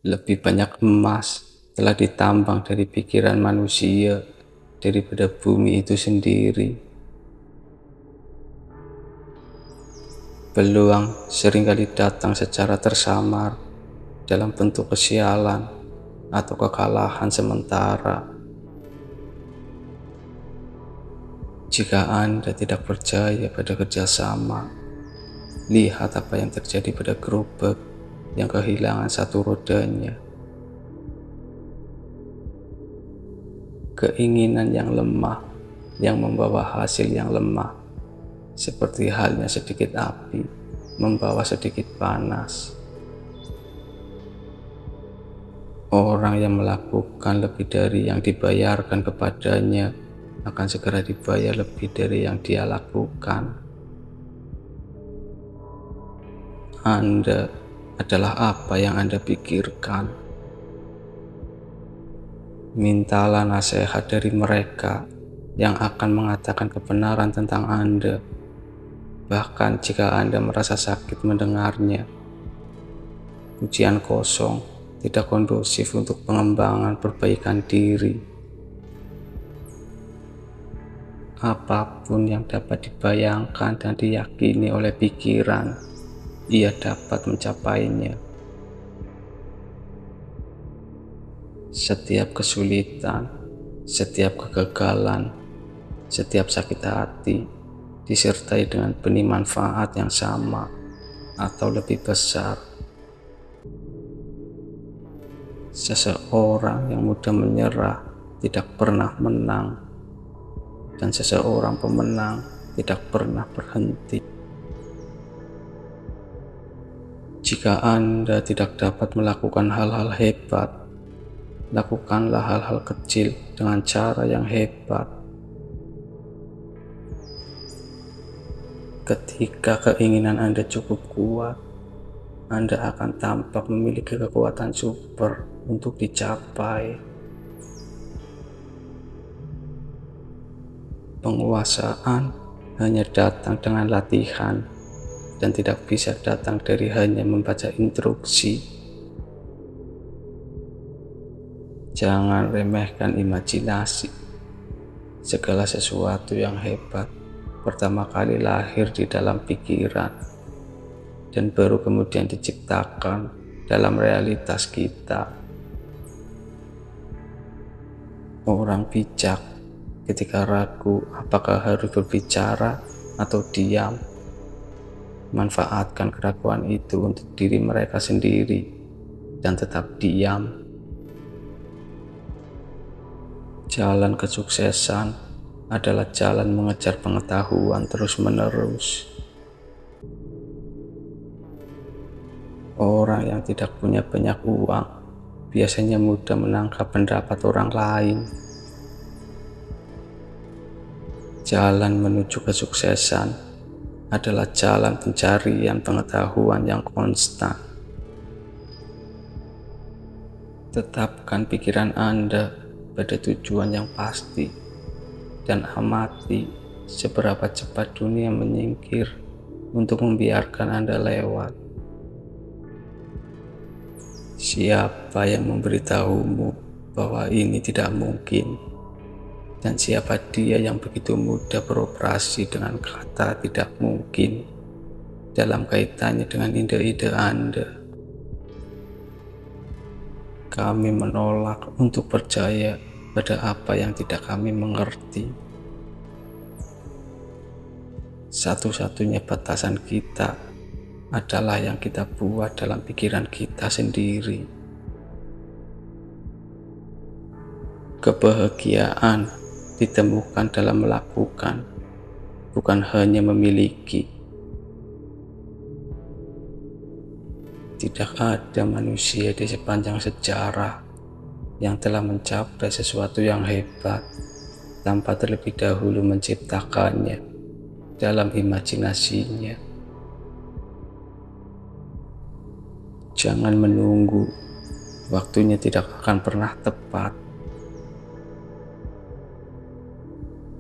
Lebih banyak emas telah ditambang dari pikiran manusia daripada bumi itu sendiri. Peluang seringkali datang secara tersamar dalam bentuk kesialan atau kekalahan sementara. Jika Anda tidak percaya pada kerjasama, lihat apa yang terjadi pada gerobak yang kehilangan satu rodanya. Keinginan yang lemah yang membawa hasil yang lemah, seperti halnya sedikit api membawa sedikit panas. Orang yang melakukan lebih dari yang dibayarkan kepadanya akan segera dibayar lebih dari yang dia lakukan. Anda adalah apa yang Anda pikirkan. Mintalah nasihat dari mereka yang akan mengatakan kebenaran tentang Anda, bahkan jika Anda merasa sakit mendengarnya. Pujian kosong tidak kondusif untuk pengembangan perbaikan diri. Apapun yang dapat dibayangkan dan diyakini oleh pikiran, ia dapat mencapainya. Setiap kesulitan, setiap kegagalan, setiap sakit hati disertai dengan benih manfaat yang sama atau lebih besar. Seseorang yang mudah menyerah tidak pernah menang, dan seseorang pemenang tidak pernah berhenti. Jika Anda tidak dapat melakukan hal-hal hebat, lakukanlah hal-hal kecil dengan cara yang hebat. Ketika keinginan Anda cukup kuat, Anda akan tampak memiliki kekuatan super untuk dicapai. Penguasaan hanya datang dengan latihan dan tidak bisa datang dari hanya membaca instruksi. Jangan remehkan imajinasi. Segala sesuatu yang hebat pertama kali lahir di dalam pikiran dan baru kemudian diciptakan dalam realitas kita. Orang bijak ketika ragu apakah harus berbicara atau diam, manfaatkan keraguan itu untuk diri mereka sendiri dan tetap diam. Jalan kesuksesan adalah jalan mengejar pengetahuan terus-menerus. Orang yang tidak punya banyak uang biasanya mudah menangkap pendapat orang lain. Jalan menuju kesuksesan adalah jalan pencarian pengetahuan yang konstan. Tetapkan pikiran Anda pada tujuan yang pasti dan amati seberapa cepat dunia menyingkir untuk membiarkan Anda lewat. Siapa yang memberitahumu bahwa ini tidak mungkin? Dan siapa dia yang begitu mudah beroperasi dengan kata tidak mungkin dalam kaitannya dengan ide-ide Anda? Kami menolak untuk percaya pada apa yang tidak kami mengerti. Satu-satunya batasan kita adalah yang kita buat dalam pikiran kita sendiri. Kebahagiaan ditemukan dalam melakukan, bukan hanya memiliki. Tidak ada manusia di sepanjang sejarah yang telah mencapai sesuatu yang hebat tanpa terlebih dahulu menciptakannya dalam imajinasinya. Jangan menunggu, waktunya tidak akan pernah tepat.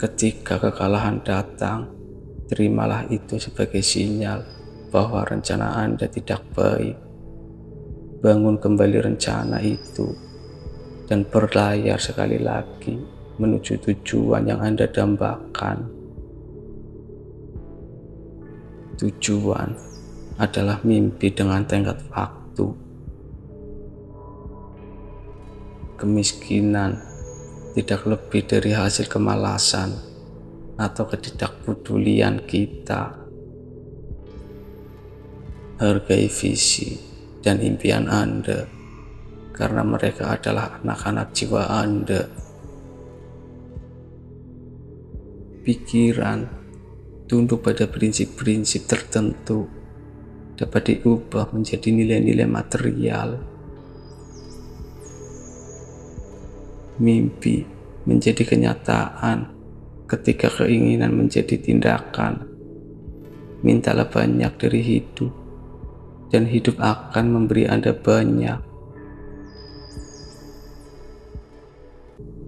Ketika kekalahan datang, terimalah itu sebagai sinyal bahwa rencana Anda tidak baik. bangun kembali rencana itu, dan berlayar sekali lagi menuju tujuan yang Anda dambakan. Tujuan adalah mimpi dengan tenggat waktu. Kemiskinan tidak lebih dari hasil kemalasan atau ketidakpedulian kita. Hargai visi dan impian Anda, karena mereka adalah anak-anak jiwa Anda. Pikiran tunduk pada prinsip-prinsip tertentu dapat diubah menjadi nilai-nilai material. Mimpi menjadi kenyataan ketika keinginan menjadi tindakan. Mintalah banyak dari hidup, dan hidup akan memberi Anda banyak.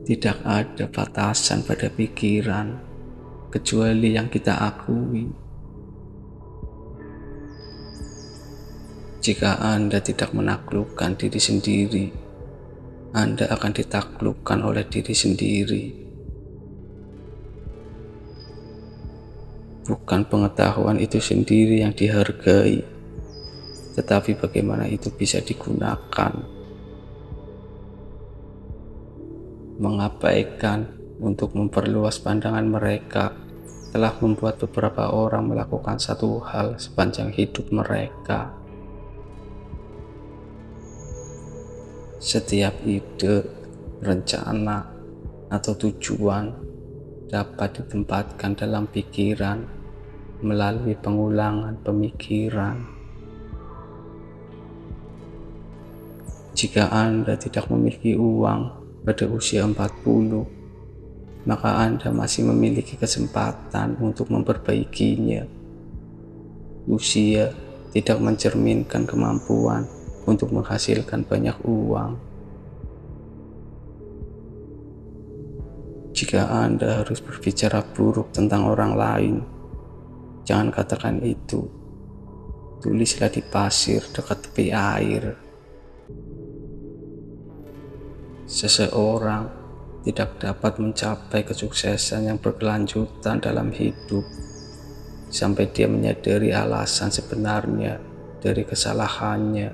Tidak ada batasan pada pikiran, kecuali yang kita akui. Jika Anda tidak menaklukkan diri sendiri, Anda akan ditaklukkan oleh diri sendiri. Bukan pengetahuan itu sendiri yang dihargai, tetapi bagaimana itu bisa digunakan. Mengabaikan untuk memperluas pandangan mereka telah membuat beberapa orang melakukan satu hal sepanjang hidup mereka. Setiap ide, rencana, atau tujuan dapat ditempatkan dalam pikiran melalui pengulangan pemikiran. Jika Anda tidak memiliki uang pada usia 40, maka Anda masih memiliki kesempatan untuk memperbaikinya. Usia tidak mencerminkan kemampuan untuk menghasilkan banyak uang. Jika Anda harus berbicara buruk tentang orang lain, jangan katakan itu. Tulislah di pasir dekat tepi air. Seseorang tidak dapat mencapai kesuksesan yang berkelanjutan dalam hidup sampai dia menyadari alasan sebenarnya dari kesalahannya.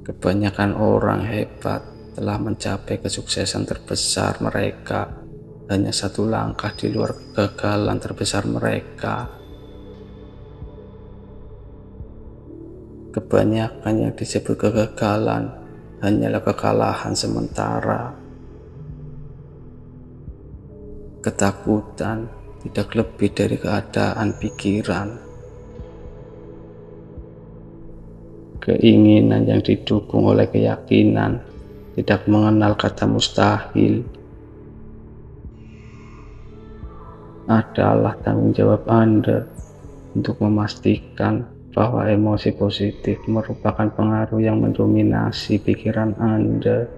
Kebanyakan orang hebat telah mencapai kesuksesan terbesar mereka hanya satu langkah di luar kegagalan terbesar mereka. Kebanyakan yang disebut kegagalan hanyalah kekalahan sementara. Ketakutan tidak lebih dari keadaan pikiran. Keinginan yang didukung oleh keyakinan tidak mengenal kata mustahil. Adalah tanggung jawab Anda untuk memastikan bahwa emosi positif merupakan pengaruh yang mendominasi pikiran Anda.